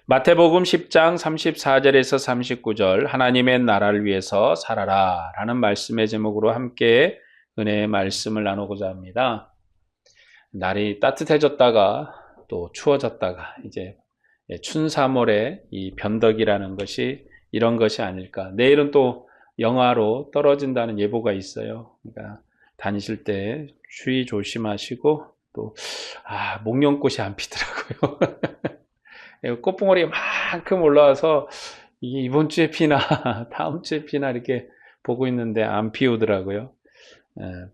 마태복음 10장 34절에서 39절 하나님의 나라를 위해서 살아라 라는 말씀의 제목으로 함께 은혜의 말씀을 나누고자 합니다. 날이 따뜻해졌다가 또 추워졌다가 이제 춘삼월의 이 변덕이라는 것이 이런 것이 아닐까. 내일은 또 영하로 떨어진다는 예보가 있어요. 그러니까 다니실 때 추위 조심하시고 또 목련꽃이 안 피더라고요. 꽃봉오리가 만큼 올라와서 이게 이번 주에 피나 다음 주에 피나 이렇게 보고 있는데 안 피우더라고요.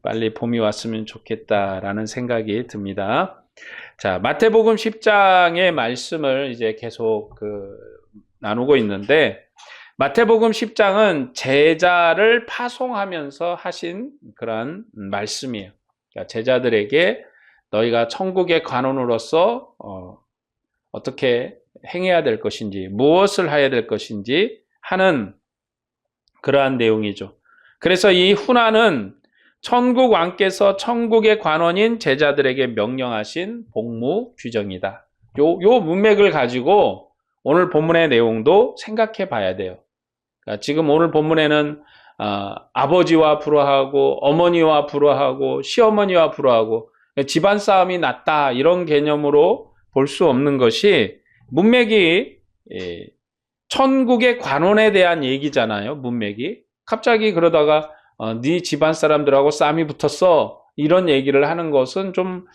빨리 봄이 왔으면 좋겠다라는 생각이 듭니다. 자, 마태복음 10장의 말씀을 이제 계속 나누고 있는데 마태복음 10장은 제자를 파송하면서 하신 그런 말씀이에요. 그러니까 제자들에게 너희가 천국의 관원으로서 어떻게 행해야 될 것인지, 무엇을 해야 될 것인지 하는 그러한 내용이죠. 그래서 이 훈화는 천국 왕께서 천국의 관원인 제자들에게 명령하신 복무 규정이다. 요 문맥을 가지고 오늘 본문의 내용도 생각해 봐야 돼요. 그러니까 지금 오늘 본문에는 아버지와 불화하고 어머니와 불화하고 시어머니와 불화하고 집안 싸움이 났다 이런 개념으로 볼 수 없는 것이 문맥이 천국의 관원에 대한 얘기잖아요. 문맥이 갑자기 그러다가 네 집안 사람들하고 싸움이 붙었어 이런 얘기를 하는 것은 좀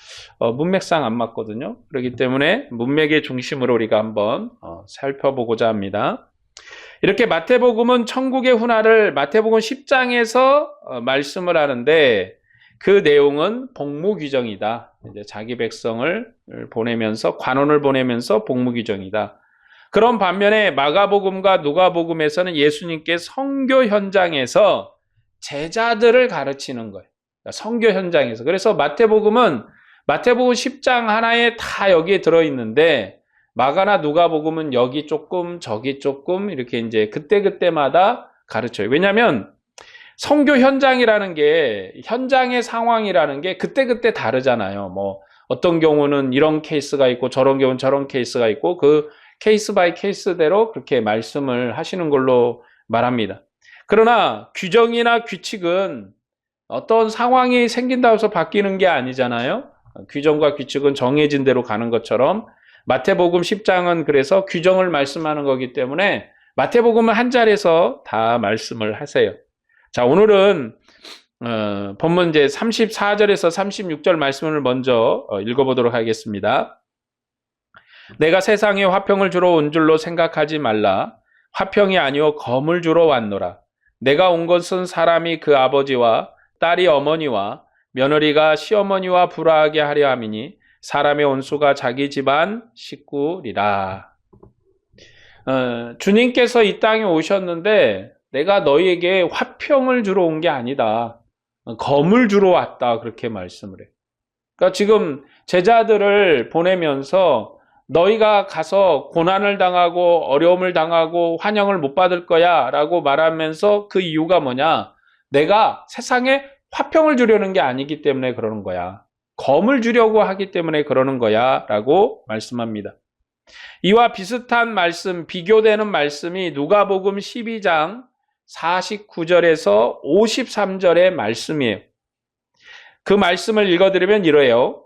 문맥상 안 맞거든요. 그렇기 때문에 문맥의 중심으로 우리가 한번 살펴보고자 합니다. 이렇게 마태복음은 천국의 훈화를 마태복음 10장에서 말씀을 하는데 그 내용은 복무 규정이다. 이제 자기 백성을 보내면서 관원을 보내면서 복무 규정이다. 그런 반면에 마가복음과 누가복음에서는 예수님께 선교 현장에서 제자들을 가르치는 거예요. 선교 현장에서. 그래서 마태복음은 마태복음 10장 하나에 다 여기에 들어있는데 마가나 누가복음은 여기 조금 저기 조금 이렇게 이제 그때그때마다 가르쳐요. 왜냐하면 선교 현장이라는 게 현장의 상황이라는 게 그때그때 다르잖아요. 뭐 어떤 경우는 이런 케이스가 있고 저런 경우는 저런 케이스가 있고 그 케이스 바이 케이스대로 그렇게 말씀을 하시는 걸로 말합니다. 그러나 규정이나 규칙은 어떤 상황이 생긴다고 해서 바뀌는 게 아니잖아요. 규정과 규칙은 정해진 대로 가는 것처럼 마태복음 10장은 그래서 규정을 말씀하는 거기 때문에 마태복음은 한 자리에서 다 말씀을 하세요. 자, 오늘은 본문 이제 34절에서 36절 말씀을 먼저 읽어보도록 하겠습니다. 내가 세상에 화평을 주러 온 줄로 생각하지 말라. 화평이 아니오 검을 주러 왔노라. 내가 온 것은 사람이 그 아버지와 딸이 어머니와 며느리가 시어머니와 불화하게 하려 함이니 사람의 온수가 자기 집안 식구리라. 주님께서 이 땅에 오셨는데 내가 너희에게 화평을 주러 온 게 아니다. 검을 주러 왔다. 그렇게 말씀을 해요. 그러니까 지금 제자들을 보내면서 너희가 가서 고난을 당하고 어려움을 당하고 환영을 못 받을 거야 라고 말하면서 그 이유가 뭐냐? 내가 세상에 화평을 주려는 게 아니기 때문에 그러는 거야. 검을 주려고 하기 때문에 그러는 거야 라고 말씀합니다. 이와 비슷한 말씀, 비교되는 말씀이 누가복음 12장 49절에서 53절의 말씀이에요. 그 말씀을 읽어드리면 이래요.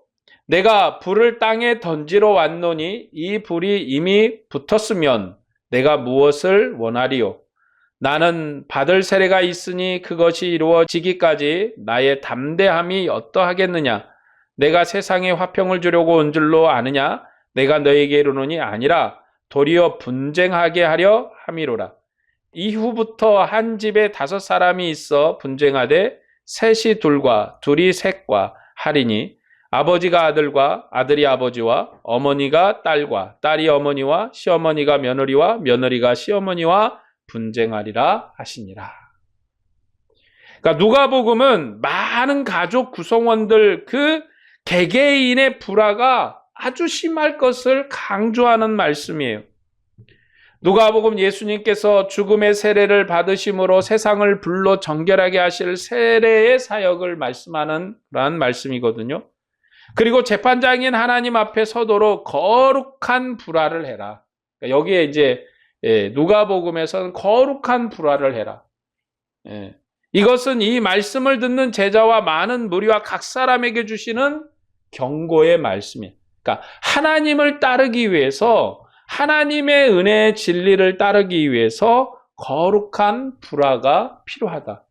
내가 불을 땅에 던지러 왔노니 이 불이 이미 붙었으면 내가 무엇을 원하리요? 나는 받을 세례가 있으니 그것이 이루어지기까지 나의 담대함이 어떠하겠느냐? 내가 세상에 화평을 주려고 온 줄로 아느냐? 내가 너에게 이르노니 아니라 도리어 분쟁하게 하려 함이로라. 이후부터 한 집에 5사람이 있어 분쟁하되 셋이 둘과 둘이 셋과 하리니 아버지가 아들과 아들이 아버지와 어머니가 딸과 딸이 어머니와 시어머니가 며느리와 며느리가 시어머니와 분쟁하리라 하시니라. 그러니까 누가복음은 많은 가족 구성원들 그 개개인의 불화가 아주 심할 것을 강조하는 말씀이에요. 누가복음 예수님께서 죽음의 세례를 받으심으로 세상을 불로 정결하게 하실 세례의 사역을 말씀하는 그러한 말씀이거든요. 그리고 재판장인 하나님 앞에 서도록 거룩한 불화를 해라. 여기에 이제 누가복음에서는 거룩한 불화를 해라. 이것은 이 말씀을 듣는 제자와 많은 무리와 각 사람에게 주시는 경고의 말씀이에요. 그러니까 하나님을 따르기 위해서, 하나님의 은혜의 진리를 따르기 위해서 거룩한 불화가 필요하다.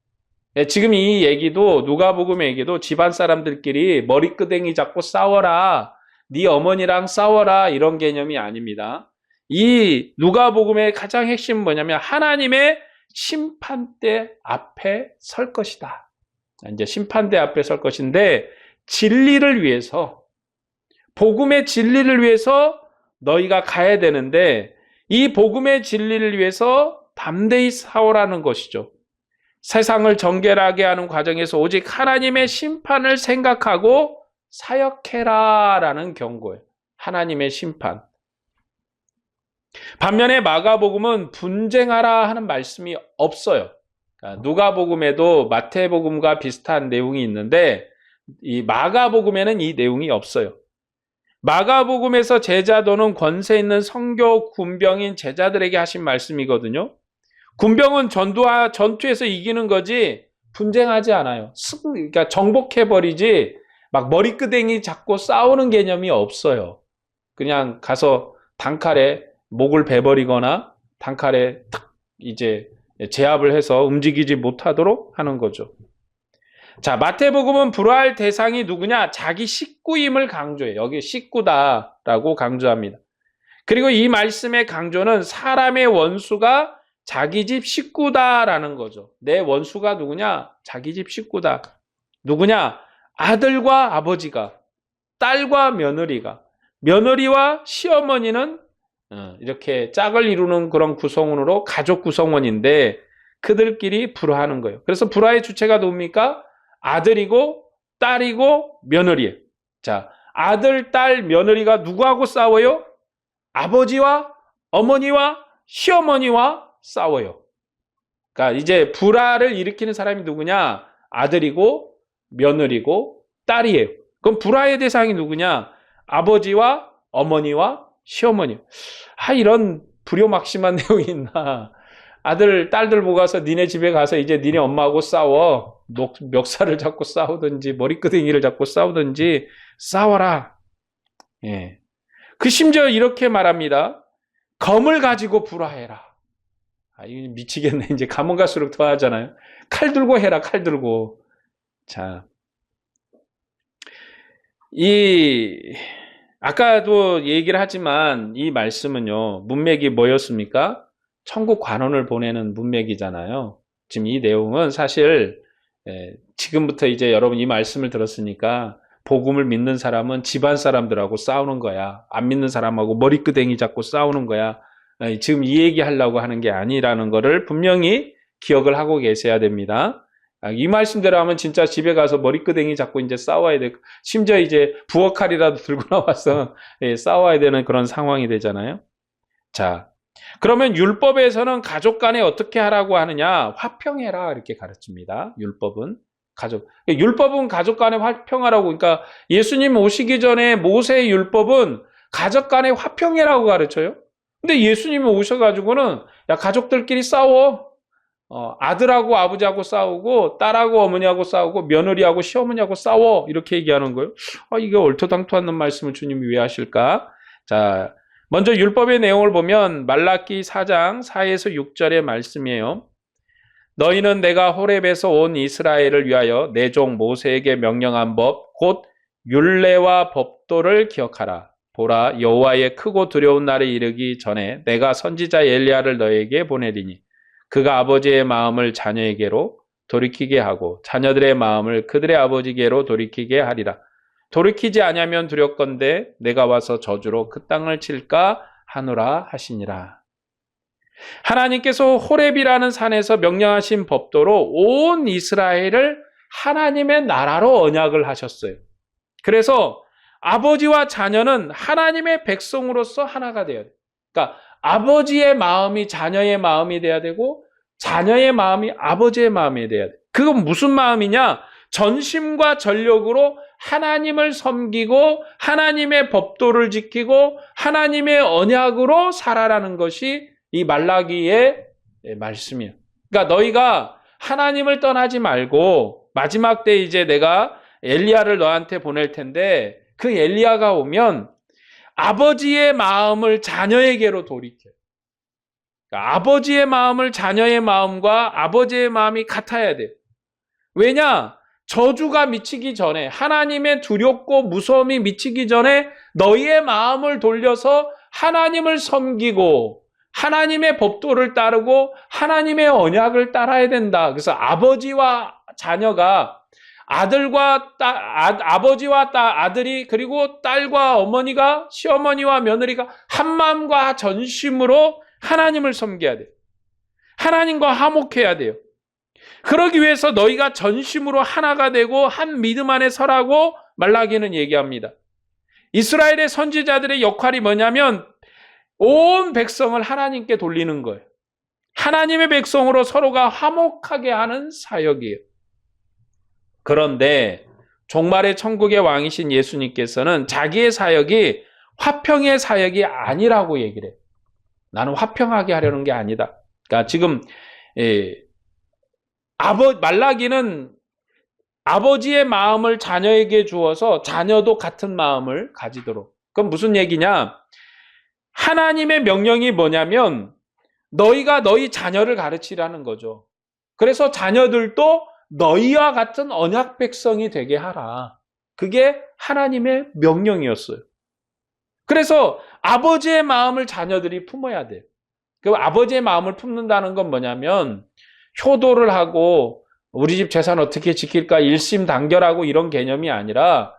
지금 이 얘기도, 누가복음의 얘기도 집안 사람들끼리 머리끄댕이 잡고 싸워라, 네 어머니랑 싸워라, 이런 개념이 아닙니다. 이 누가복음의 가장 핵심은 뭐냐면 하나님의 심판대 앞에 설 것이다. 이제 심판대 앞에 설 것인데, 진리를 위해서, 복음의 진리를 위해서 너희가 가야 되는데, 이 복음의 진리를 위해서 담대히 싸우라는 것이죠. 세상을 정결하게 하는 과정에서 오직 하나님의 심판을 생각하고 사역해라라는 경고예요. 하나님의 심판. 반면에 마가복음은 분쟁하라 하는 말씀이 없어요. 그러니까 누가복음에도 마태복음과 비슷한 내용이 있는데, 이 마가복음에는 이 내용이 없어요. 마가복음에서 제자도는 권세 있는 선교 군병인 제자들에게 하신 말씀이거든요. 군병은 전투에서 이기는 거지 분쟁하지 않아요. 그러니까 정복해버리지 막 머리끄댕이 잡고 싸우는 개념이 없어요. 그냥 가서 단칼에 목을 베버리거나 단칼에 탁 이제 제압을 해서 움직이지 못하도록 하는 거죠. 자, 마태복음은 불화할 대상이 누구냐? 자기 식구임을 강조해요. 여기 식구다라고 강조합니다. 그리고 이 말씀의 강조는 사람의 원수가 자기 집 식구다라는 거죠. 내 원수가 누구냐? 자기 집 식구다. 누구냐? 아들과 아버지가, 딸과 며느리가, 며느리와 시어머니는 이렇게 짝을 이루는 그런 구성원으로 가족 구성원인데, 그들끼리 불화하는 거예요. 그래서 불화의 주체가 누굽니까? 아들이고 딸이고 며느리예요. 자, 아들, 딸, 며느리가 누구하고 싸워요? 아버지와 어머니와 시어머니와 싸워요. 그러니까 이제 불화를 일으키는 사람이 누구냐? 아들이고 며느리고 딸이에요. 그럼 불화의 대상이 누구냐? 아버지와 어머니와 시어머니. 이런 불효막심한 내용이 있나? 아들, 딸들 보고 가서 니네 집에 가서 이제 니네 엄마하고 싸워. 멱살을 잡고 싸우든지 머리끄댕이를 잡고 싸우든지 싸워라. 예. 그 심지어 이렇게 말합니다. 검을 가지고 불화해라. 이거 미치겠네. 이제 가면 갈수록 더 하잖아요. 칼 들고 해라, 칼 들고. 자, 아까도 얘기를 하지만 이 말씀은요, 문맥이 뭐였습니까? 천국 관원을 보내는 문맥이잖아요. 지금 이 내용은 사실 지금부터 이제 여러분 이 말씀을 들었으니까 복음을 믿는 사람은 집안 사람들하고 싸우는 거야. 안 믿는 사람하고 머리끄댕이 잡고 싸우는 거야. 지금 이 얘기 하려고 하는 게 아니라는 거를 분명히 기억을 하고 계셔야 됩니다. 이 말씀대로 하면 진짜 집에 가서 머리끄댕이 잡고 이제 싸워야 되고, 심지어 이제 부엌칼이라도 들고 나와서 싸워야 되는 그런 상황이 되잖아요. 자, 그러면 율법에서는 가족 간에 어떻게 하라고 하느냐? 화평해라, 이렇게 가르칩니다. 율법은 가족 간에 화평하라고. 그러니까 예수님 오시기 전에 모세의 율법은 가족 간에 화평해라고 가르쳐요. 근데 예수님이 오셔가지고는 야, 가족들끼리 싸워. 아들하고 아버지하고 싸우고, 딸하고 어머니하고 싸우고, 며느리하고 시어머니하고 싸워. 이렇게 얘기하는 거예요. 이게 얼토당토 않는 말씀을 주님이 왜 하실까? 자, 먼저 율법의 내용을 보면 말라기 4장 4에서 6절의 말씀이에요. 너희는 내가 호렙에서 온 이스라엘을 위하여 내 종 모세에게 명령한 법, 곧 율례와 법도를 기억하라. 보라, 여호와의 크고 두려운 날이 이르기 전에 내가 선지자 엘리야를 너에게 보내리니 그가 아버지의 마음을 자녀에게로 돌이키게 하고 자녀들의 마음을 그들의 아버지께로 돌이키게 하리라. 돌이키지 아니하면 두렵건대 내가 와서 저주로 그 땅을 칠까 하노라 하시니라. 하나님께서 호렙이라는 산에서 명령하신 법도로 온 이스라엘을 하나님의 나라로 언약을 하셨어요. 그래서 아버지와 자녀는 하나님의 백성으로서 하나가 되어야 돼요. 그러니까 아버지의 마음이 자녀의 마음이 돼야 되고 자녀의 마음이 아버지의 마음이 돼야 돼요. 그건 무슨 마음이냐? 전심과 전력으로 하나님을 섬기고 하나님의 법도를 지키고 하나님의 언약으로 살아라는 것이 이 말라기의 말씀이에요. 그러니까 너희가 하나님을 떠나지 말고 마지막 때 이제 내가 엘리야를 너한테 보낼 텐데 그 엘리야가 오면 아버지의 마음을 자녀에게로 돌이켜. 그러니까 아버지의 마음을 자녀의 마음과 아버지의 마음이 같아야 돼요. 왜냐? 저주가 미치기 전에 하나님의 두렵고 무서움이 미치기 전에 너희의 마음을 돌려서 하나님을 섬기고 하나님의 법도를 따르고 하나님의 언약을 따라야 된다. 그래서 아버지와 자녀가 아버지와 아들이 그리고 딸과 어머니가 시어머니와 며느리가 한 마음과 전심으로 하나님을 섬겨야 돼요. 하나님과 화목해야 돼요. 그러기 위해서 너희가 전심으로 하나가 되고 한 믿음 안에 서라고 말라기는 얘기합니다. 이스라엘의 선지자들의 역할이 뭐냐면 온 백성을 하나님께 돌리는 거예요. 하나님의 백성으로 서로가 화목하게 하는 사역이에요. 그런데 종말의 천국의 왕이신 예수님께서는 자기의 사역이 화평의 사역이 아니라고 얘기를 해요. 나는 화평하게 하려는 게 아니다. 그러니까 지금 말라기는 아버지의 마음을 자녀에게 주어서 자녀도 같은 마음을 가지도록. 그건 무슨 얘기냐? 하나님의 명령이 뭐냐면 너희가 너희 자녀를 가르치라는 거죠. 그래서 자녀들도 너희와 같은 언약 백성이 되게 하라. 그게 하나님의 명령이었어요. 그래서 아버지의 마음을 자녀들이 품어야 돼요. 그 아버지의 마음을 품는다는 건 뭐냐면 효도를 하고 우리 집 재산 어떻게 지킬까 일심단결하고 이런 개념이 아니라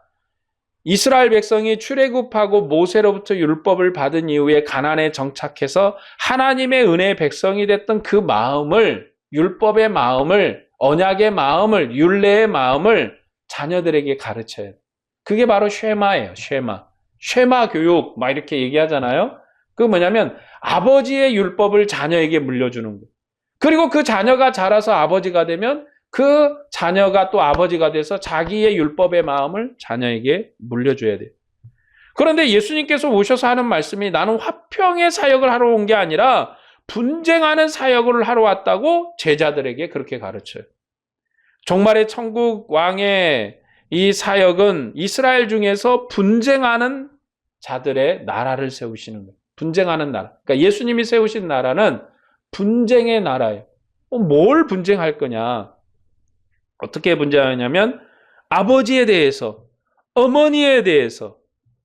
이스라엘 백성이 출애굽하고 모세로부터 율법을 받은 이후에 가나안에 정착해서 하나님의 은혜의 백성이 됐던 그 마음을, 율법의 마음을, 언약의 마음을, 율례의 마음을 자녀들에게 가르쳐야 돼요. 그게 바로 쉐마예요. 쉐마 교육 막 이렇게 얘기하잖아요. 그게 뭐냐면 아버지의 율법을 자녀에게 물려주는 거예요. 그리고 그 자녀가 자라서 아버지가 되면 그 자녀가 또 아버지가 돼서 자기의 율법의 마음을 자녀에게 물려줘야 돼요. 그런데 예수님께서 오셔서 하는 말씀이 나는 화평의 사역을 하러 온 게 아니라 분쟁하는 사역을 하러 왔다고 제자들에게 그렇게 가르쳐요. 종말의 천국 왕의 이 사역은 이스라엘 중에서 분쟁하는 자들의 나라를 세우시는 거예요. 분쟁하는 나라. 그러니까 예수님이 세우신 나라는 분쟁의 나라예요. 뭘 분쟁할 거냐? 어떻게 분쟁하냐면 아버지에 대해서, 어머니에 대해서,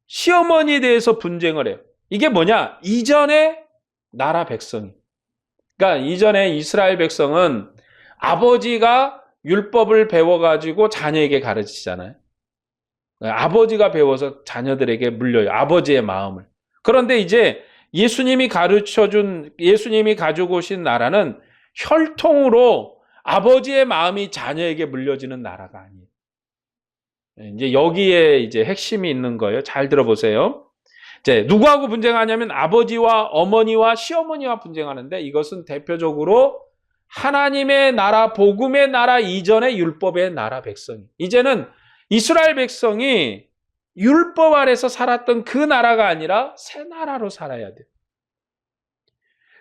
시어머니에 대해서 분쟁을 해요. 이게 뭐냐? 이전의 나라 백성이. 그러니까 이전에 이스라엘 백성은 아버지가 율법을 배워가지고 자녀에게 가르치잖아요. 아버지가 배워서 자녀들에게 물려요. 아버지의 마음을. 그런데 이제 예수님이 가지고 오신 나라는 혈통으로 아버지의 마음이 자녀에게 물려지는 나라가 아니에요. 이제 여기에 이제 핵심이 있는 거예요. 잘 들어보세요. 이제 누구하고 분쟁하냐면 아버지와 어머니와 시어머니와 분쟁하는데 이것은 대표적으로 하나님의 나라, 복음의 나라 이전의 율법의 나라 백성이. 이제는 이스라엘 백성이 율법 아래서 살았던 그 나라가 아니라 새 나라로 살아야 돼요.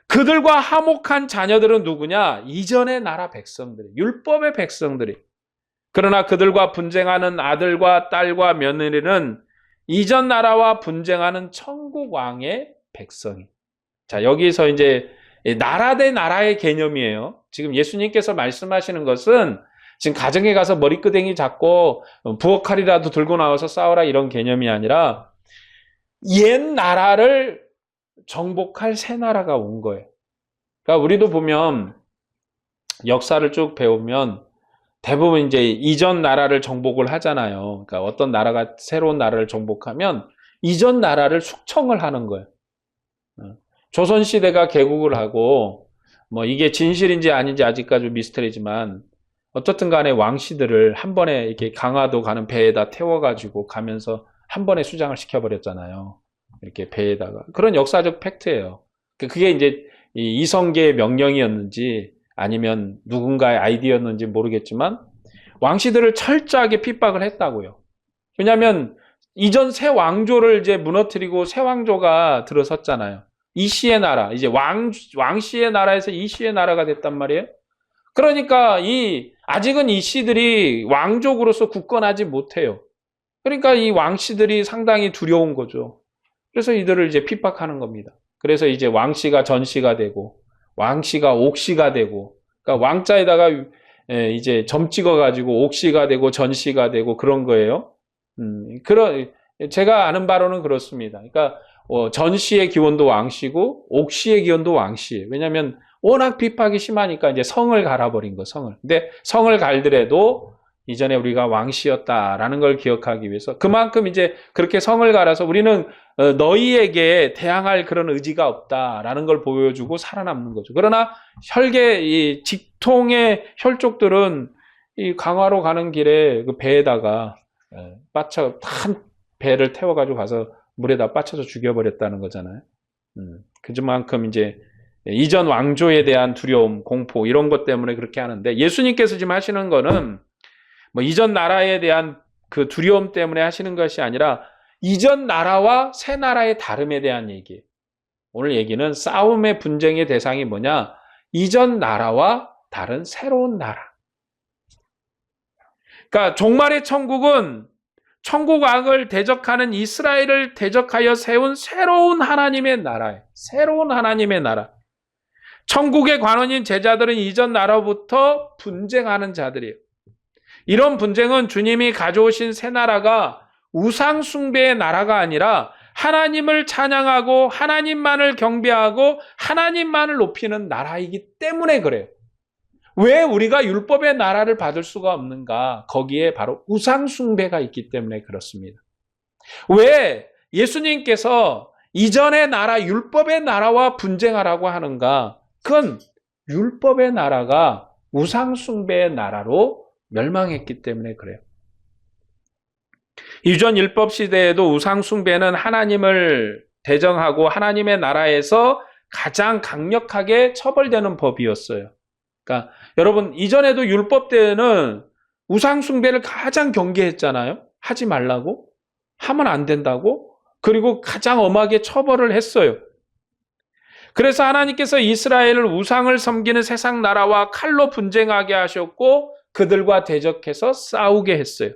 그들과 화목한 자녀들은 누구냐? 이전의 나라 백성들이, 율법의 백성들이. 그러나 그들과 분쟁하는 아들과 딸과 며느리는 이전 나라와 분쟁하는 천국 왕의 백성이. 자, 여기서 이제 나라 대 나라의 개념이에요. 지금 예수님께서 말씀하시는 것은 지금 가정에 가서 머리끄댕이 잡고 부엌칼이라도 들고 나와서 싸워라 이런 개념이 아니라 옛 나라를 정복할 새 나라가 온 거예요. 그러니까 우리도 보면 역사를 쭉 배우면 대부분 이제 이전 나라를 정복을 하잖아요. 그러니까 어떤 나라가 새로운 나라를 정복하면 이전 나라를 숙청을 하는 거예요. 조선시대가 개국을 하고 뭐 이게 진실인지 아닌지 아직까지 미스터리지만 어떻든 간에 왕씨들을 한 번에 이렇게 강화도 가는 배에다 태워가지고 가면서 한 번에 수장을 시켜버렸잖아요. 이렇게 배에다가. 그런 역사적 팩트예요. 그게 이제 이성계의 명령이었는지 아니면 누군가의 아이디어였는지 모르겠지만 왕씨들을 철저하게 핍박을 했다고요. 왜냐하면 이전 새 왕조를 이제 무너뜨리고 새 왕조가 들어섰잖아요. 이시의 나라, 이제 왕시의 나라에서 이시의 나라가 됐단 말이에요. 그러니까 아직은 이시들이 왕족으로서 굳건하지 못해요. 그러니까 이 왕씨들이 상당히 두려운 거죠. 그래서 이들을 이제 핍박하는 겁니다. 그래서 이제 왕씨가 전씨가 되고, 왕씨가 옥씨가 되고, 그러니까 왕자에다가 이제 점 찍어가지고 옥씨가 되고 전씨가 되고 그런 거예요. 제가 아는 바로는 그렇습니다. 그러니까 전씨의 기원도 왕씨고 옥씨의 기원도 왕씨예요. 왜냐하면 워낙 핍박이 심하니까 이제 성을 갈아버린 거, 성을. 근데 성을 갈더라도 이전에 우리가 왕씨였다라는 걸 기억하기 위해서 그만큼 이제 그렇게 성을 갈아서 우리는 너희에게 대항할 그런 의지가 없다라는 걸 보여주고 살아남는 거죠. 그러나 이 직통의 혈족들은 이 강화로 가는 길에 그 배에다가 한 배를 태워가지고 가서 물에다 빠쳐서 죽여버렸다는 거잖아요. 그만큼 이제 이전 왕조에 대한 두려움, 공포 이런 것 때문에 그렇게 하는데 예수님께서 지금 하시는 거는 뭐 이전 나라에 대한 그 두려움 때문에 하시는 것이 아니라 이전 나라와 새 나라의 다름에 대한 얘기예요. 오늘 얘기는 싸움의 분쟁의 대상이 뭐냐? 이전 나라와 다른 새로운 나라. 그러니까 종말의 천국은 천국 왕을 대적하는 이스라엘을 대적하여 세운 새로운 하나님의 나라예요. 새로운 하나님의 나라. 천국의 관원인 제자들은 이전 나라부터 분쟁하는 자들이에요. 이런 분쟁은 주님이 가져오신 새 나라가 우상 숭배의 나라가 아니라 하나님을 찬양하고 하나님만을 경배하고 하나님만을 높이는 나라이기 때문에 그래요. 왜 우리가 율법의 나라를 받을 수가 없는가? 거기에 바로 우상 숭배가 있기 때문에 그렇습니다. 왜 예수님께서 이전의 나라, 율법의 나라와 분쟁하라고 하는가? 그건 율법의 나라가 우상 숭배의 나라로 멸망했기 때문에 그래요. 이전 율법 시대에도 우상 숭배는 하나님을 대정하고 하나님의 나라에서 가장 강력하게 처벌되는 법이었어요. 그러니까 여러분 이전에도 율법 때는 우상 숭배를 가장 경계했잖아요. 하지 말라고, 하면 안 된다고, 그리고 가장 엄하게 처벌을 했어요. 그래서 하나님께서 이스라엘을 우상을 섬기는 세상 나라와 칼로 분쟁하게 하셨고 그들과 대적해서 싸우게 했어요.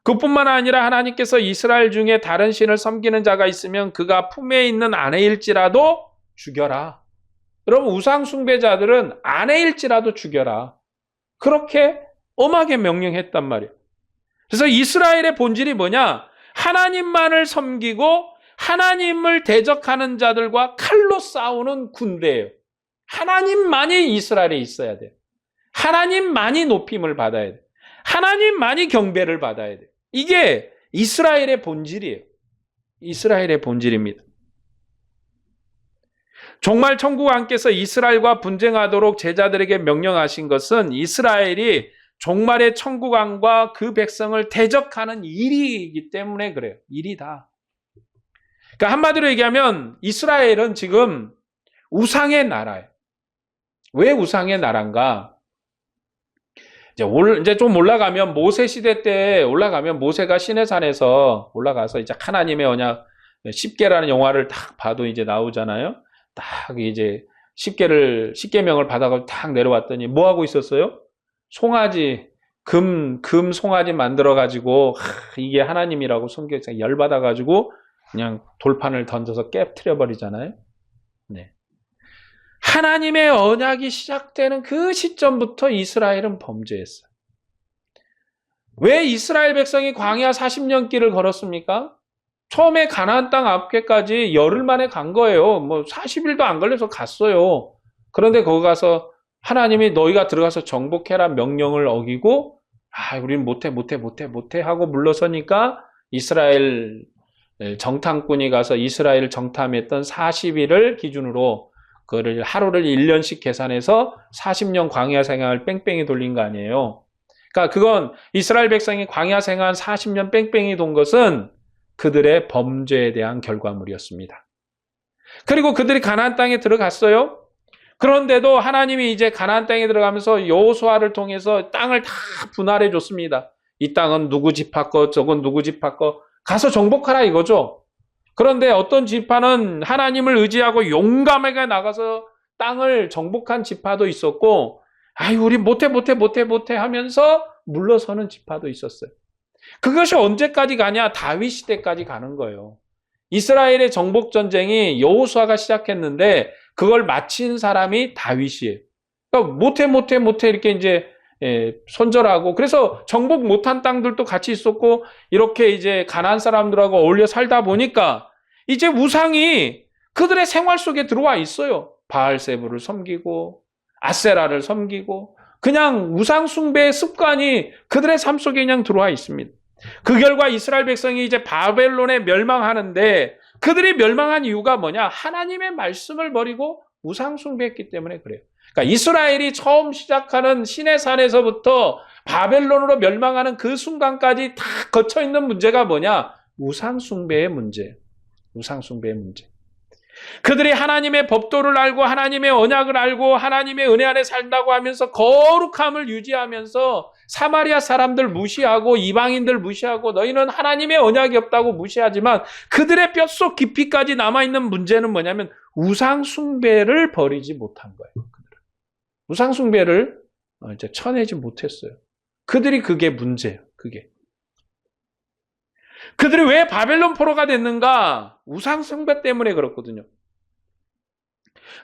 그뿐만 아니라 하나님께서 이스라엘 중에 다른 신을 섬기는 자가 있으면 그가 품에 있는 아내일지라도 죽여라. 여러분 우상 숭배자들은 아내일지라도 죽여라. 그렇게 엄하게 명령했단 말이에요. 그래서 이스라엘의 본질이 뭐냐? 하나님만을 섬기고 하나님을 대적하는 자들과 칼로 싸우는 군대예요. 하나님만이 이스라엘에 있어야 돼요. 하나님만이 높임을 받아야 돼요. 하나님만이 경배를 받아야 돼요. 이게 이스라엘의 본질이에요. 이스라엘의 본질입니다. 정말 천국 왕께서 이스라엘과 분쟁하도록 제자들에게 명령하신 것은 이스라엘이 종말의 천국 왕과 그 백성을 대적하는 일이기 때문에 그래요. 일이다. 그러니까 한마디로 얘기하면 이스라엘은 지금 우상의 나라예요. 왜 우상의 나라인가? 이제 좀 올라가면 모세 시대 때 올라가면 모세가 시내산에서 올라가서 이제 하나님의 언약 10계라는 영화를 딱 봐도 이제 나오잖아요. 딱 이제 10계명을 받아가지고 딱 내려왔더니 뭐 하고 있었어요? 송아지, 금 송아지 만들어가지고 이게 하나님이라고 성경에 열받아가지고 그냥 돌판을 던져서 깨트려 버리잖아요. 네. 하나님의 언약이 시작되는 그 시점부터 이스라엘은 범죄했어요. 왜 이스라엘 백성이 광야 40년 길을 걸었습니까? 처음에 가나안 땅 앞에까지 열흘 만에 간 거예요. 뭐 40일도 안 걸려서 갔어요. 그런데 거기 가서 하나님이 너희가 들어가서 정복해라 명령을 어기고 우리는 못해 하고 물러서니까 이스라엘 정탐꾼이 가서 이스라엘 정탐했던 40일을 기준으로 그거를 하루를 1년씩 계산해서 40년 광야 생활을 뺑뺑이 돌린 거 아니에요. 그러니까 그건 이스라엘 백성이 광야 생활 40년 뺑뺑이 돈 것은 그들의 범죄에 대한 결과물이었습니다. 그리고 그들이 가나안 땅에 들어갔어요. 그런데도 하나님이 이제 가나안 땅에 들어가면서 여호수아를 통해서 땅을 다 분할해 줬습니다. 이 땅은 누구 지파 거, 저건 누구 지파 거, 가서 정복하라 이거죠. 그런데 어떤 지파는 하나님을 의지하고 용감하게 나가서 땅을 정복한 지파도 있었고, 아유, 우리 못해 하면서 물러서는 지파도 있었어요. 그것이 언제까지 가냐? 다윗 시대까지 가는 거예요. 이스라엘의 정복 전쟁이 여호수아가 시작했는데 그걸 마친 사람이 다윗이에요. 그러니까 못해 이렇게 이제 손절하고, 그래서 정복 못한 땅들도 같이 있었고, 이렇게 이제 가나안 사람들하고 어울려 살다 보니까 이제 우상이 그들의 생활 속에 들어와 있어요. 바알세부를 섬기고 아세라를 섬기고, 그냥 우상 숭배의 습관이 그들의 삶 속에 그냥 들어와 있습니다. 그 결과 이스라엘 백성이 이제 바벨론에 멸망하는데, 그들이 멸망한 이유가 뭐냐? 하나님의 말씀을 버리고 우상 숭배했기 때문에 그래요. 그러니까 이스라엘이 처음 시작하는 시내산에서부터 바벨론으로 멸망하는 그 순간까지 다 거쳐 있는 문제가 뭐냐? 우상 숭배의 문제. 우상 숭배의 문제. 그들이 하나님의 법도를 알고 하나님의 언약을 알고 하나님의 은혜 안에 살다고 하면서 거룩함을 유지하면서 사마리아 사람들 무시하고 이방인들 무시하고 너희는 하나님의 언약이 없다고 무시하지만, 그들의 뼛속 깊이까지 남아있는 문제는 뭐냐면 우상 숭배를 버리지 못한 거예요. 우상 숭배를 이제 쳐내지 못했어요. 그들이 그게 문제예요. 그들이 왜 바벨론 포로가 됐는가? 우상 숭배 때문에 그렇거든요.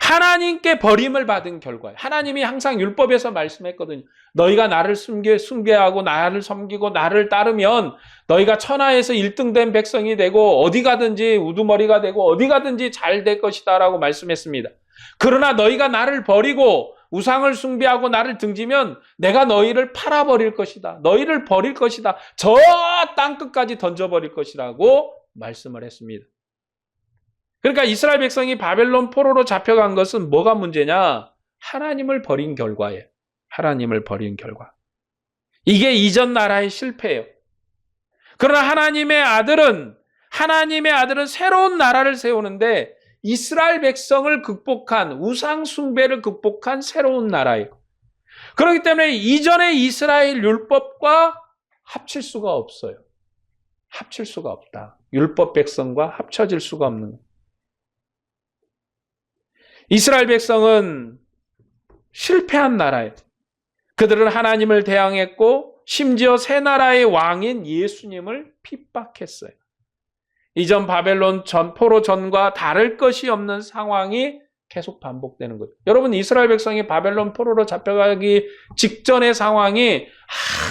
하나님께 버림을 받은 결과예요. 하나님이 항상 율법에서 말씀했거든요. 너희가 나를 숭배하고 나를 섬기고 나를 따르면 너희가 천하에서 1등 된 백성이 되고 어디 가든지 우두머리가 되고 어디 가든지 잘 될 것이다 라고 말씀했습니다. 그러나 너희가 나를 버리고 우상을 숭배하고 나를 등지면 내가 너희를 팔아버릴 것이다. 너희를 버릴 것이다. 저 땅끝까지 던져버릴 것이라고 말씀을 했습니다. 그러니까 이스라엘 백성이 바벨론 포로로 잡혀간 것은 뭐가 문제냐? 하나님을 버린 결과예요. 하나님을 버린 결과. 이게 이전 나라의 실패예요. 그러나 하나님의 아들은 새로운 나라를 세우는데 이스라엘 백성을 극복한, 우상 숭배를 극복한 새로운 나라예요. 그렇기 때문에 이전의 이스라엘 율법과 합칠 수가 없어요. 합칠 수가 없다. 율법 백성과 합쳐질 수가 없는 거예요. 이스라엘 백성은 실패한 나라예요. 그들은 하나님을 대항했고 심지어 새 나라의 왕인 예수님을 핍박했어요. 이전 바벨론 포로 전과 다를 것이 없는 상황이 계속 반복되는 거예요. 여러분, 이스라엘 백성이 바벨론 포로로 잡혀가기 직전의 상황이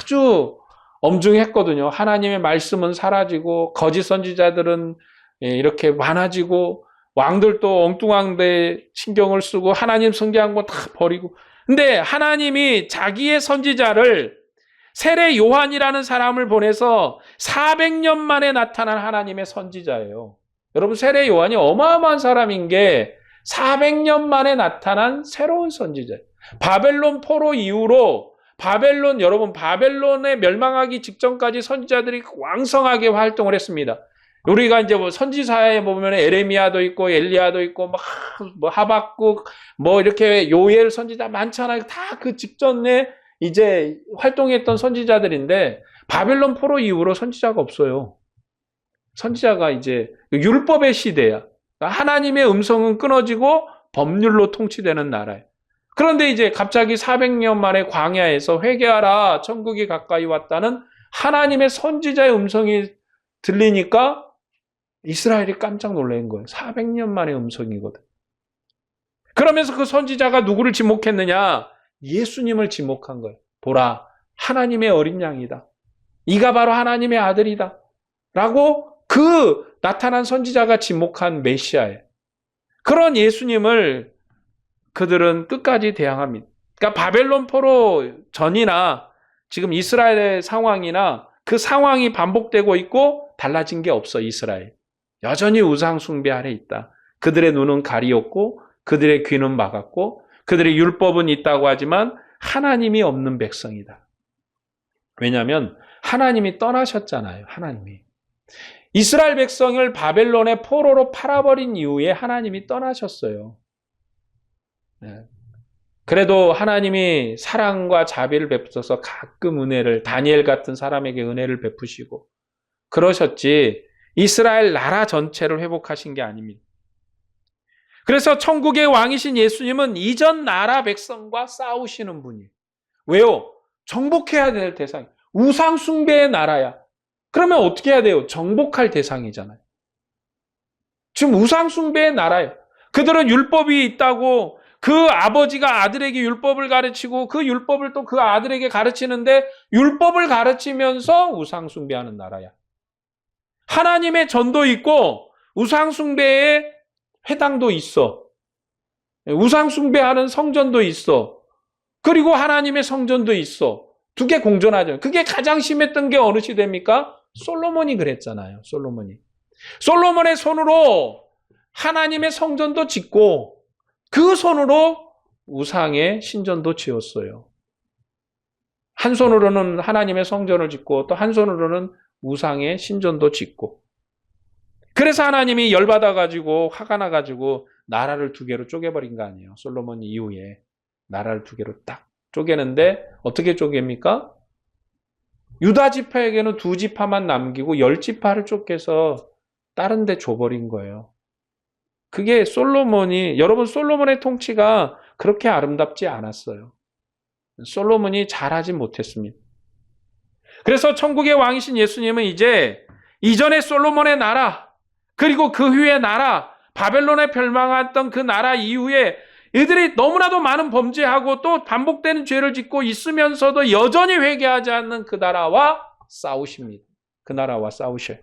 아주 엄중했거든요. 하나님의 말씀은 사라지고 거짓 선지자들은 이렇게 많아지고 왕들도 엉뚱한 데 신경을 쓰고 하나님 성경한 거 다 버리고. 근데 하나님이 자기의 선지자를 세례 요한이라는 사람을 보내서 400년 만에 나타난 하나님의 선지자예요. 여러분, 세례 요한이 어마어마한 사람인 게 400년 만에 나타난 새로운 선지자예요. 바벨론 포로 이후로 여러분, 바벨론에 멸망하기 직전까지 선지자들이 왕성하게 활동을 했습니다. 우리가 이제 뭐 선지사에 보면 에레미야도 있고 엘리야도 있고 뭐 하박국 뭐 이렇게 요엘 선지자 많잖아요. 다 그 직전에 이제 활동했던 선지자들인데 바벨론 포로 이후로 선지자가 없어요. 선지자가 이제 율법의 시대야. 하나님의 음성은 끊어지고 법률로 통치되는 나라예요. 그런데 이제 갑자기 400년 만에 광야에서 회개하라, 천국이 가까이 왔다는 하나님의 선지자의 음성이 들리니까 이스라엘이 깜짝 놀란 거예요. 400년 만의 음성이거든. 그러면서 그 선지자가 누구를 지목했느냐? 예수님을 지목한 거예요. 보라, 하나님의 어린 양이다. 이가 바로 하나님의 아들이다. 라고 그 나타난 선지자가 지목한 메시아예요. 그런 예수님을 그들은 끝까지 대항합니다. 그러니까 바벨론 포로 전이나 지금 이스라엘의 상황이나 그 상황이 반복되고 있고 달라진 게 없어, 이스라엘. 여전히 우상 숭배 아래 있다. 그들의 눈은 가리었고 그들의 귀는 막았고 그들의 율법은 있다고 하지만 하나님이 없는 백성이다. 왜냐하면 하나님이 떠나셨잖아요. 하나님이. 이스라엘 백성을 바벨론의 포로로 팔아버린 이후에 하나님이 떠나셨어요. 네. 그래도 하나님이 사랑과 자비를 베푸셔서 가끔 은혜를, 다니엘 같은 사람에게 은혜를 베푸시고 그러셨지 이스라엘 나라 전체를 회복하신 게 아닙니다. 그래서 천국의 왕이신 예수님은 이전 나라 백성과 싸우시는 분이에요. 왜요? 정복해야 될 대상이 우상 숭배의 나라야. 그러면 어떻게 해야 돼요? 정복할 대상이잖아요. 지금 우상 숭배의 나라예요. 그들은 율법이 있다고 그 아버지가 아들에게 율법을 가르치고 그 율법을 또 그 아들에게 가르치는데 율법을 가르치면서 우상 숭배하는 나라야. 하나님의 전도 있고 우상 숭배의 회당도 있어. 우상 숭배하는 성전도 있어. 그리고 하나님의 성전도 있어. 두 개 공존하죠. 그게 가장 심했던 게 어느 시대입니까? 솔로몬이 그랬잖아요. 솔로몬의 손으로 하나님의 성전도 짓고 그 손으로 우상의 신전도 지었어요. 한 손으로는 하나님의 성전을 짓고 또 한 손으로는 우상의 신전도 짓고. 그래서 하나님이 열받아가지고 화가 나가지고 나라를 두 개로 쪼개버린 거 아니에요. 솔로몬 이후에 나라를 두 개로 딱 쪼개는데 어떻게 쪼갭니까? 유다 지파에게는 두 지파만 남기고 10지파를 쫓겨서 다른 데 줘버린 거예요. 그게 여러분 솔로몬의 통치가 그렇게 아름답지 않았어요. 솔로몬이 잘하지 못했습니다. 그래서 천국의 왕이신 예수님은 이제 이전에 솔로몬의 나라 그리고 그 후의 나라 바벨론에 멸망했던 그 나라 이후에 이들이 너무나도 많은 범죄하고 또 반복되는 죄를 짓고 있으면서도 여전히 회개하지 않는 그 나라와 싸우십니다. 그 나라와 싸우셔요.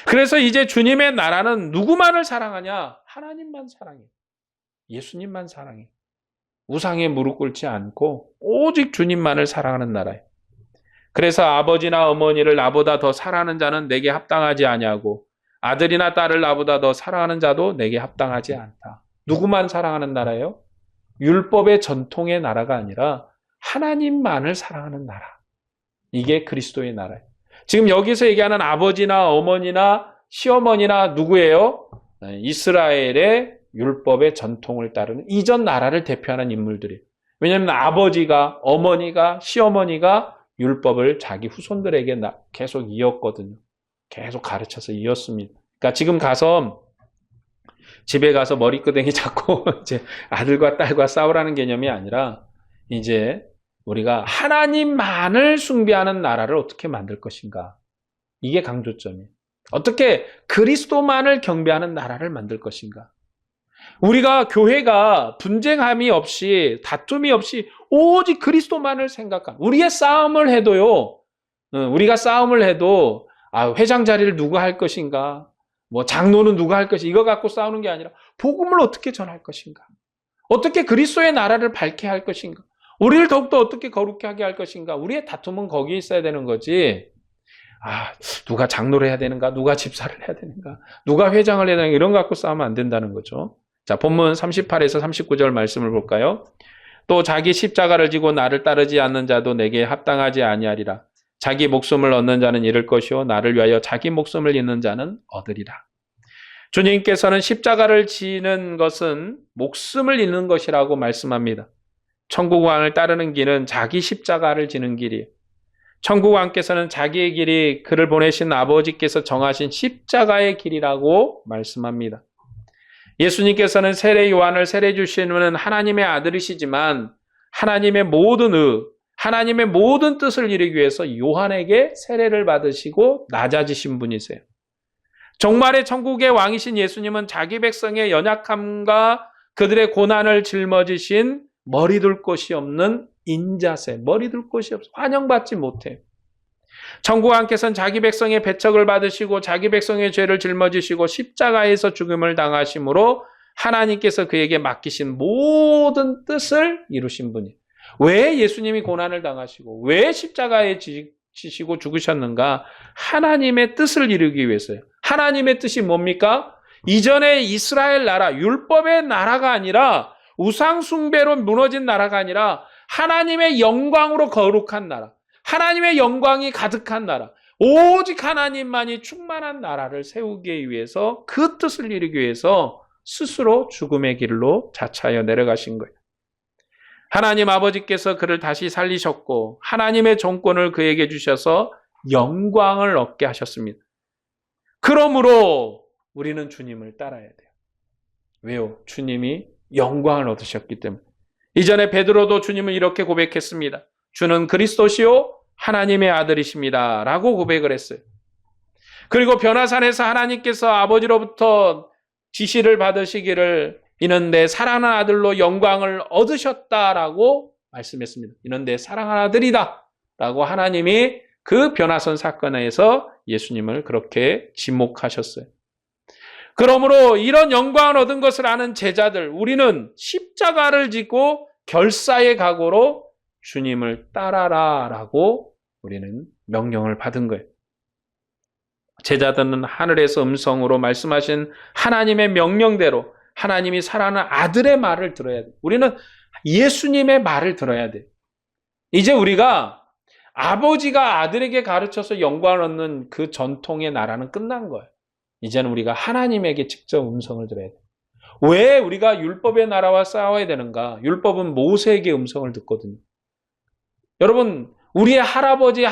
그래서 이제 주님의 나라는 누구만을 사랑하냐? 하나님만 사랑해. 예수님만 사랑해. 우상에 무릎 꿇지 않고 오직 주님만을 사랑하는 나라예요. 그래서 아버지나 어머니를 나보다 더 사랑하는 자는 내게 합당하지 아니하고 아들이나 딸을 나보다 더 사랑하는 자도 내게 합당하지 않다. 누구만 사랑하는 나라예요? 율법의 전통의 나라가 아니라 하나님만을 사랑하는 나라. 이게 그리스도의 나라예요. 지금 여기서 얘기하는 아버지나 어머니나 시어머니나 누구예요? 이스라엘의 율법의 전통을 따르는 이전 나라를 대표하는 인물들이에요. 왜냐하면 아버지가, 어머니가, 시어머니가 율법을 자기 후손들에게 계속 이었거든요. 계속 가르쳐서 이었습니다. 그러니까 지금 집에 가서 머리끄댕이 잡고 이제 아들과 딸과 싸우라는 개념이 아니라 이제 우리가 하나님만을 숭배하는 나라를 어떻게 만들 것인가. 이게 강조점이에요. 어떻게 그리스도만을 경배하는 나라를 만들 것인가. 우리가 교회가 분쟁함이 없이 다툼이 없이 오직 그리스도만을 생각하는 우리의 싸움을 해도요. 우리가 싸움을 해도 회장 자리를 누가 할 것인가. 뭐 장로는 누가 할 것인가. 이거 갖고 싸우는 게 아니라 복음을 어떻게 전할 것인가. 어떻게 그리스도의 나라를 밝게 할 것인가. 우리를 더욱더 어떻게 거룩하게 할 것인가. 우리의 다툼은 거기에 있어야 되는 거지. 누가 장로를 해야 되는가. 누가 집사를 해야 되는가. 누가 회장을 해야 되는가. 이런 거 갖고 싸우면 안 된다는 거죠. 자, 본문 38에서 39절 말씀을 볼까요? 또 자기 십자가를 지고 나를 따르지 않는 자도 내게 합당하지 아니하리라. 자기 목숨을 얻는 자는 잃을 것이요 나를 위하여 자기 목숨을 잃는 자는 얻으리라. 주님께서는 십자가를 지는 것은 목숨을 잃는 것이라고 말씀합니다. 천국 왕을 따르는 길은 자기 십자가를 지는 길이에요. 천국 왕께서는 자기의 길이 그를 보내신 아버지께서 정하신 십자가의 길이라고 말씀합니다. 예수님께서는 세례 요한을 세례 주시는 하나님의 아들이시지만 하나님의 모든 뜻을 이루기 위해서 요한에게 세례를 받으시고 낮아지신 분이세요. 정말의 천국의 왕이신 예수님은 자기 백성의 연약함과 그들의 고난을 짊어지신 머리 둘 곳이 없는 인자세, 머리 둘 곳이 없어 환영받지 못해요. 천국 왕께서는 자기 백성의 배척을 받으시고 자기 백성의 죄를 짊어지시고 십자가에서 죽음을 당하심으로 하나님께서 그에게 맡기신 모든 뜻을 이루신 분이에요. 왜 예수님이 고난을 당하시고 왜 십자가에 지시고 죽으셨는가? 하나님의 뜻을 이루기 위해서요. 하나님의 뜻이 뭡니까? 이전에 이스라엘 나라, 율법의 나라가 아니라 우상 숭배로 무너진 나라가 아니라 하나님의 영광으로 거룩한 나라, 하나님의 영광이 가득한 나라, 오직 하나님만이 충만한 나라를 세우기 위해서 그 뜻을 이루기 위해서 스스로 죽음의 길로 자차하여 내려가신 거예요. 하나님 아버지께서 그를 다시 살리셨고 하나님의 종권을 그에게 주셔서 영광을 얻게 하셨습니다. 그러므로 우리는 주님을 따라야 돼요. 왜요? 주님이 영광을 얻으셨기 때문에. 이전에 베드로도 주님을 이렇게 고백했습니다. 주는 그리스도시요 하나님의 아들이십니다 라고 고백을 했어요. 그리고 변화산에서 하나님께서 아버지로부터 지시를 받으시기를 이는 내 사랑하는 아들로 영광을 얻으셨다라고 말씀했습니다. 이는 내 사랑하는 아들이다 라고 하나님이 그 변화선 사건에서 예수님을 그렇게 지목하셨어요. 그러므로 이런 영광을 얻은 것을 아는 제자들, 우리는 십자가를 지고 결사의 각오로 주님을 따라라 라고 우리는 명령을 받은 거예요. 제자들은 하늘에서 음성으로 말씀하신 하나님의 명령대로 하나님이 사랑하는 아들의 말을 들어야 돼요. 우리는 예수님의 말을 들어야 돼요. 이제 우리가 아버지가 아들에게 가르쳐서 영광을 얻는 그 전통의 나라는 끝난 거예요. 이제는 우리가 하나님에게 직접 음성을 들어야 돼요. 왜 우리가 율법의 나라와 싸워야 되는가? 율법은 모세에게 음성을 듣거든요. 여러분, 우리의 할아버지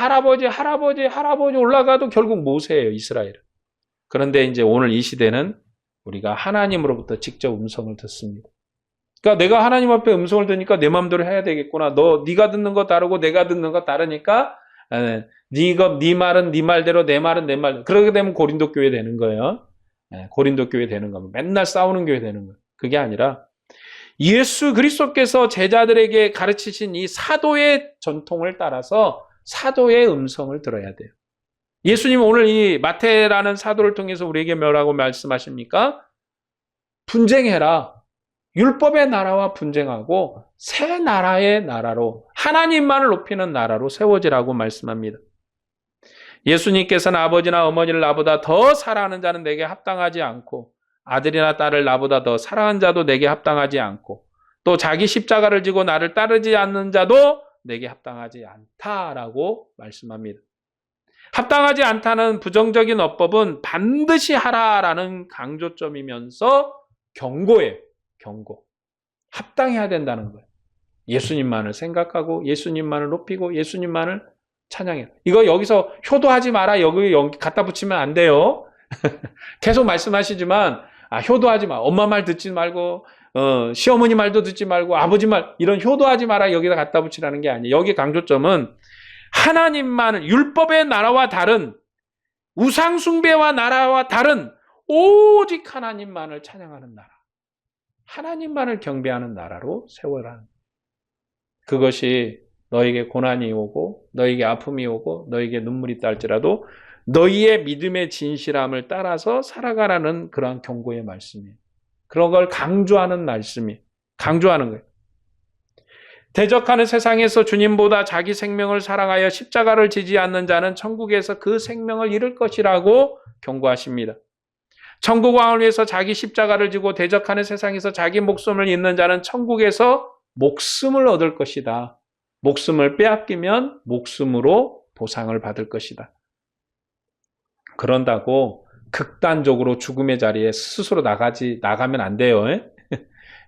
올라가도 결국 모세예요, 이스라엘은. 그런데 이제 오늘 이 시대는 우리가 하나님으로부터 직접 음성을 듣습니다. 그러니까 내가 하나님 앞에 음성을 듣니까 내 마음대로 해야 되겠구나. 네가 듣는 거 다르고 내가 듣는 거 다르니까 네 말은 네 말대로 내 말은 내 말대로. 그러게 되면 고린도 교회 되는 거예요. 고린도 교회 되는 거면 맨날 싸우는 교회 되는 거예요. 그게 아니라 예수 그리스도께서 제자들에게 가르치신 이 사도의 전통을 따라서 사도의 음성을 들어야 돼요. 예수님은 오늘 이 마태라는 사도를 통해서 우리에게 뭐라고 말씀하십니까? 분쟁해라. 율법의 나라와 분쟁하고 새 나라의 나라로 하나님만을 높이는 나라로 세워지라고 말씀합니다. 예수님께서는 아버지나 어머니를 나보다 더 사랑하는 자는 내게 합당하지 않고 아들이나 딸을 나보다 더 사랑하는 자도 내게 합당하지 않고 또 자기 십자가를 지고 나를 따르지 않는 자도 내게 합당하지 않다라고 말씀합니다. 합당하지 않다는 부정적인 어법은 반드시 하라라는 강조점이면서 경고예요. 경고. 합당해야 된다는 거예요. 예수님만을 생각하고 예수님만을 높이고 예수님만을 찬양해요. 이거 여기서 효도하지 마라 여기 갖다 붙이면 안 돼요. 계속 말씀하시지만 효도하지 마. 엄마 말 듣지 말고 시어머니 말도 듣지 말고 아버지 말 이런 효도하지 마라 여기다 갖다 붙이라는 게 아니에요. 여기 강조점은 하나님만을 율법의 나라와 다른 우상 숭배와 나라와 다른 오직 하나님만을 찬양하는 나라. 하나님만을 경배하는 나라로 세워라. 그것이 너에게 고난이 오고 너에게 아픔이 오고 너에게 눈물이 딸지라도 너희의 믿음의 진실함을 따라서 살아가라는 그러한 경고의 말씀이에요. 그런 걸 강조하는 말씀이 강조하는 거예요. 대적하는 세상에서 주님보다 자기 생명을 사랑하여 십자가를 지지 않는 자는 천국에서 그 생명을 잃을 것이라고 경고하십니다. 천국 왕을 위해서 자기 십자가를 지고 대적하는 세상에서 자기 목숨을 잃는 자는 천국에서 목숨을 얻을 것이다. 목숨을 빼앗기면 목숨으로 보상을 받을 것이다. 그런다고 극단적으로 죽음의 자리에 스스로 나가면 안 돼요.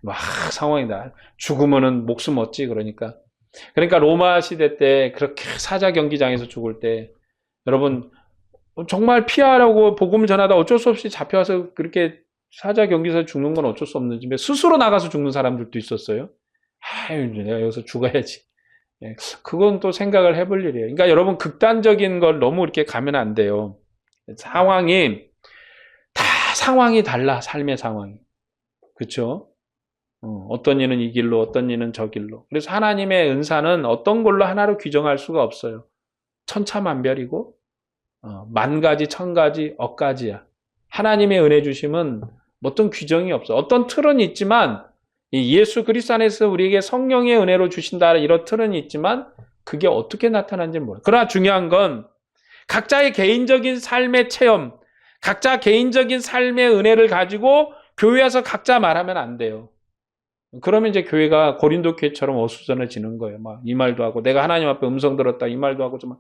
막 상황이다. 죽으면은 목숨 얻지 그러니까. 그러니까 로마 시대 때 그렇게 사자 경기장에서 죽을 때 여러분 정말 피하려고 복음을 전하다 어쩔 수 없이 잡혀와서 그렇게 사자 경기에서 죽는 건 어쩔 수 없는지 스스로 나가서 죽는 사람들도 있었어요. 아유, 내가 여기서 죽어야지. 그건 또 생각을 해볼 일이에요. 그러니까 여러분 극단적인 걸 너무 이렇게 가면 안 돼요. 상황이 달라. 삶의 상황이. 그렇죠? 어떤 이는 이 길로 어떤 이는 저 길로. 그래서 하나님의 은사는 어떤 걸로 하나로 규정할 수가 없어요. 천차만별이고 만 가지 천 가지 억 가지야. 하나님의 은혜 주심은 어떤 규정이 없어. 어떤 틀은 있지만 예수 그리스도 안에서 우리에게 성령의 은혜로 주신다 이런 틀은 있지만 그게 어떻게 나타나는지 몰라요. 그러나 중요한 건 각자의 개인적인 삶의 체험, 각자 개인적인 삶의 은혜를 가지고 교회에서 각자 말하면 안 돼요. 그러면 이제 교회가 고린도 교회처럼 어수선해지는 거예요. 막 이 말도 하고 내가 하나님 앞에 음성 들었다 이 말도 하고 좀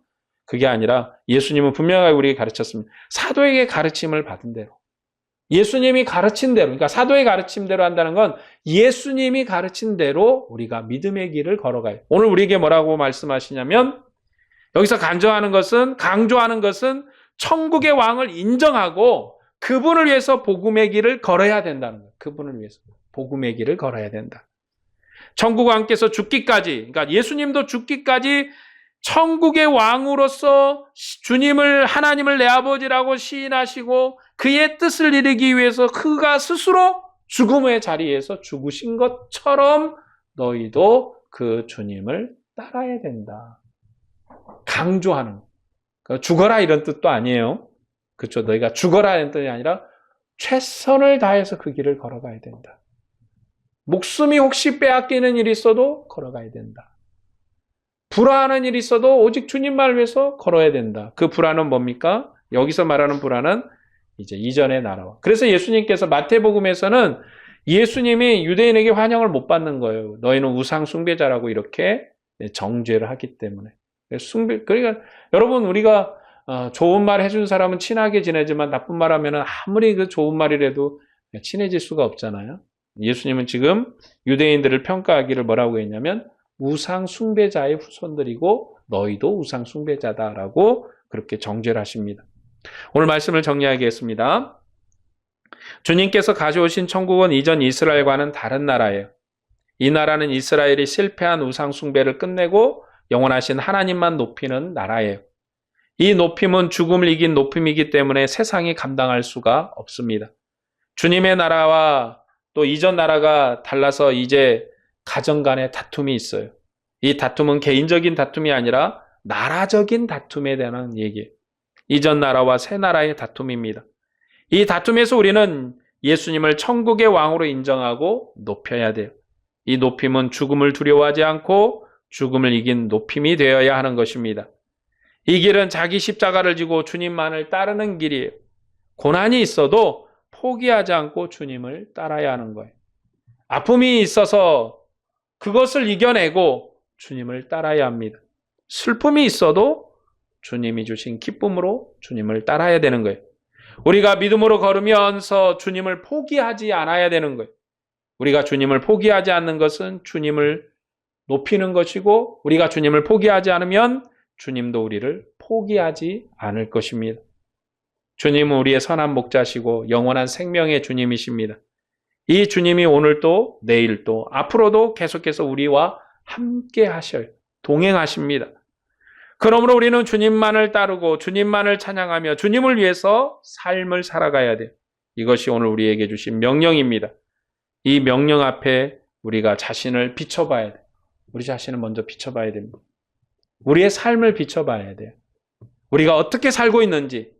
그게 아니라 예수님은 분명하게 우리에게 가르쳤습니다. 사도에게 가르침을 받은 대로 예수님이 가르친 대로, 그러니까 사도의 가르침대로 한다는 건 예수님이 가르친 대로 우리가 믿음의 길을 걸어가요. 오늘 우리에게 뭐라고 말씀하시냐면 여기서 강조하는 것은 천국의 왕을 인정하고 그분을 위해서 복음의 길을 걸어야 된다는 거예요. 그분을 위해서 복음의 길을 걸어야 된다. 천국 왕께서 죽기까지, 그러니까 예수님도 죽기까지 천국의 왕으로서 주님을, 하나님을 내 아버지라고 시인하시고 그의 뜻을 이루기 위해서 그가 스스로 죽음의 자리에서 죽으신 것처럼 너희도 그 주님을 따라야 된다. 강조하는. 죽어라 이런 뜻도 아니에요. 그렇죠. 너희가 죽어라 이런 뜻이 아니라 최선을 다해서 그 길을 걸어가야 된다. 목숨이 혹시 빼앗기는 일이 있어도 걸어가야 된다. 불화하는 일이 있어도 오직 주님만을 위해서 걸어야 된다. 그 불화는 뭡니까? 여기서 말하는 불화는 이제 이전의 나라와. 그래서 예수님께서 마태복음에서는 예수님이 유대인에게 환영을 못 받는 거예요. 너희는 우상 숭배자라고 이렇게 정죄를 하기 때문에. 그러니까 여러분 우리가 좋은 말 해준 사람은 친하게 지내지만 나쁜 말 하면 아무리 그 좋은 말이라도 친해질 수가 없잖아요. 예수님은 지금 유대인들을 평가하기를 뭐라고 했냐면 우상 숭배자의 후손들이고 너희도 우상 숭배자다라고 그렇게 정죄를 하십니다. 오늘 말씀을 정리하겠습니다. 주님께서 가져오신 천국은 이전 이스라엘과는 다른 나라예요. 이 나라는 이스라엘이 실패한 우상 숭배를 끝내고 영원하신 하나님만 높이는 나라예요. 이 높임은 죽음을 이긴 높임이기 때문에 세상이 감당할 수가 없습니다. 주님의 나라와 또 이전 나라가 달라서 이제 가정 간의 다툼이 있어요. 이 다툼은 개인적인 다툼이 아니라 나라적인 다툼에 대한 얘기예요. 이전 나라와 새 나라의 다툼입니다. 이 다툼에서 우리는 예수님을 천국의 왕으로 인정하고 높여야 돼요. 이 높임은 죽음을 두려워하지 않고 죽음을 이긴 높임이 되어야 하는 것입니다. 이 길은 자기 십자가를 지고 주님만을 따르는 길이에요. 고난이 있어도 포기하지 않고 주님을 따라야 하는 거예요. 아픔이 있어서 그것을 이겨내고 주님을 따라야 합니다. 슬픔이 있어도 주님이 주신 기쁨으로 주님을 따라야 되는 거예요. 우리가 믿음으로 걸으면서 주님을 포기하지 않아야 되는 거예요. 우리가 주님을 포기하지 않는 것은 주님을 높이는 것이고 우리가 주님을 포기하지 않으면 주님도 우리를 포기하지 않을 것입니다. 주님은 우리의 선한 목자시고 영원한 생명의 주님이십니다. 이 주님이 오늘도 내일도 앞으로도 계속해서 우리와 함께 하셔요. 동행하십니다. 그러므로 우리는 주님만을 따르고 주님만을 찬양하며 주님을 위해서 삶을 살아가야 돼요. 이것이 오늘 우리에게 주신 명령입니다. 이 명령 앞에 우리가 자신을 비춰봐야 돼요. 우리 자신을 먼저 비춰봐야 됩니다. 우리의 삶을 비춰봐야 돼요. 우리가 어떻게 살고 있는지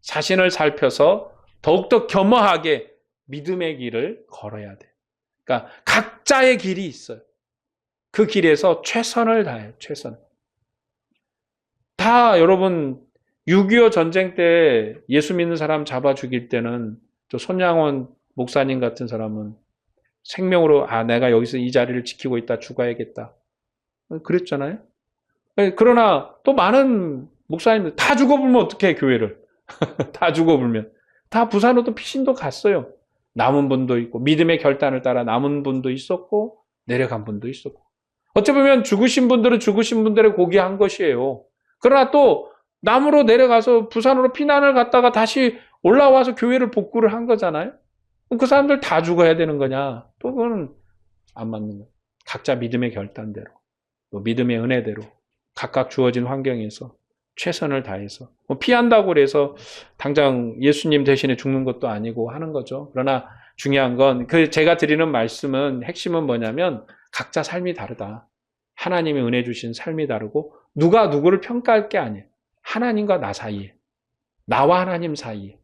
자신을 살펴서 더욱더 겸허하게 믿음의 길을 걸어야 돼요. 그러니까 각자의 길이 있어요. 그 길에서 최선을 다해요. 최선. 다 여러분 6.25 전쟁 때 예수 믿는 사람 잡아 죽일 때는 저 손양원 목사님 같은 사람은 생명으로 내가 여기서 이 자리를 지키고 있다 죽어야겠다 그랬잖아요. 그러나 또 많은 목사님들 다 죽어불면 어떻게 해 교회를. 다 죽어불면. 다 부산으로 또 피신도 갔어요. 남은 분도 있고 믿음의 결단을 따라 남은 분도 있었고 내려간 분도 있었고. 어찌 보면 죽으신 분들은 죽으신 분들의 고귀한 것이에요. 그러나 또 남으로 내려가서 부산으로 피난을 갔다가 다시 올라와서 교회를 복구를 한 거잖아요. 그 사람들 다 죽어야 되는 거냐? 또 그건 안 맞는 거예요. 각자 믿음의 결단대로 또 믿음의 은혜대로 각각 주어진 환경에서 최선을 다해서 피한다고 그래서 당장 예수님 대신에 죽는 것도 아니고 하는 거죠. 그러나 중요한 건 제가 드리는 말씀은 핵심은 뭐냐면 각자 삶이 다르다. 하나님의 은혜 주신 삶이 다르고 누가 누구를 평가할 게 아니에요. 하나님과 나 사이에 나와 하나님 사이에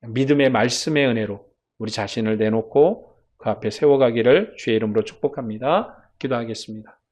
믿음의 말씀의 은혜로 우리 자신을 내놓고 그 앞에 세워가기를 주의 이름으로 축복합니다. 기도하겠습니다.